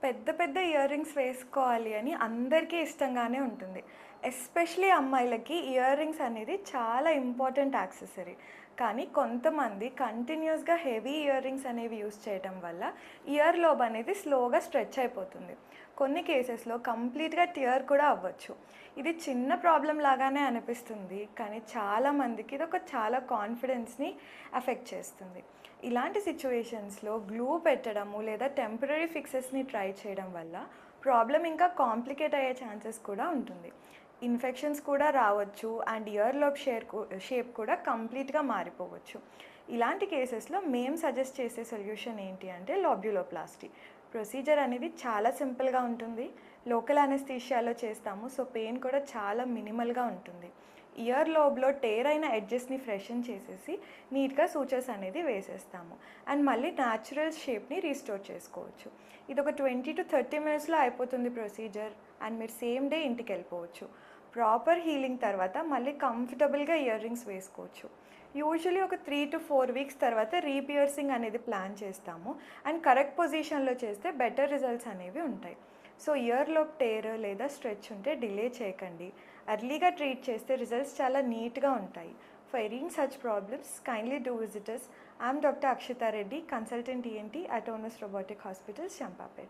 పెద్ద పెద్ద ear rings వేసుకోవాలి అని అందరికీ ఇష్టంగానే ఉంటుంది. ఎస్పెషలీ అమ్మాయిలకి ఇయర్ రింగ్స్ అనేది చాలా ఇంపార్టెంట్ యాక్సెసరీ. కానీ కొంతమంది కంటిన్యూస్‌గా హెవీ ఇయర్ రింగ్స్ అనేవి యూజ్ చేయడం వల్ల ఇయర్ లోబ్ అనేది స్లోగా స్ట్రెచ్ అయిపోతుంది. కొన్ని కేసెస్‌లో కంప్లీట్‌గా టియర్ కూడా అవ్వచ్చు. ఇది చిన్న ప్రాబ్లమ్ లాగానే అనిపిస్తుంది. కానీ చాలామందికి ఇదొక చాలా కాన్ఫిడెన్స్‌ని ఎఫెక్ట్ చేస్తుంది. ఇలాంటి సిట్యుయేషన్స్‌లో గ్లూ పెట్టడము లేదా టెంపరరీ ఫిక్సెస్‌ని ట్రై చేయడం వల్ల ప్రాబ్లమ్ ఇంకా కాంప్లికేట్ అయ్యే ఛాన్సెస్ కూడా ఉంటుంది. ఇన్ఫెక్షన్స్ కూడా రావచ్చు అండ్ ఇయర్ లోబ్ షేప్ కూడా కంప్లీట్‌గా మారిపోవచ్చు. ఇలాంటి కేసెస్‌లో మేము సజెస్ట్ చేసే సొల్యూషన్ ఏంటి అంటే లాబ్యులోప్లాస్టీ. ప్రొసీజర్ అనేది చాలా సింపుల్‌గా ఉంటుంది. లోకల్ అనెస్థీషియాలో చేస్తాము. సో పెయిన్ కూడా చాలా మినిమల్‌గా ఉంటుంది. ఇయర్ లోబ్‌లో టేర్ అయిన ఎడ్జెస్‌ని ఫ్రెషన్ చేసేసి నీట్‌గా సూచర్స్ అనేది వేసేస్తాము. అండ్ మళ్ళీ న్యాచురల్ షేప్‌ని రీస్టోర్ చేసుకోవచ్చు. ఇదొక 20-30 మినిట్స్‌లో అయిపోతుంది ప్రొసీజర్ అండ్ మీరు సేమ్ డే ఇంటికి వెళ్ళిపోవచ్చు. ప్రాపర్ హీలింగ్ తర్వాత మళ్ళీ కంఫర్టబుల్‌గా ఇయర్ రింగ్స్ వేసుకోవచ్చు. యూజువల్లీ ఒక 3-4 వీక్స్ తర్వాత రీపియర్సింగ్ అనేది ప్లాన్ చేస్తాము. అండ్ కరెక్ట్ పొజిషన్లో చేస్తే బెటర్ రిజల్ట్స్ అనేవి ఉంటాయి. సో ఇయర్ లోబ్ టేర్ లేదా స్ట్రెచ్ ఉంటే డిలే చేయకండి. ఎర్లీగా ట్రీట్ చేస్తే రిజల్ట్స్ చాలా నీట్‌గా ఉంటాయి. For any such problems kindly do visit us. I'm doctor Akshita Reddy, consultant ENT at Onus Robotic Hospitals, Champapet.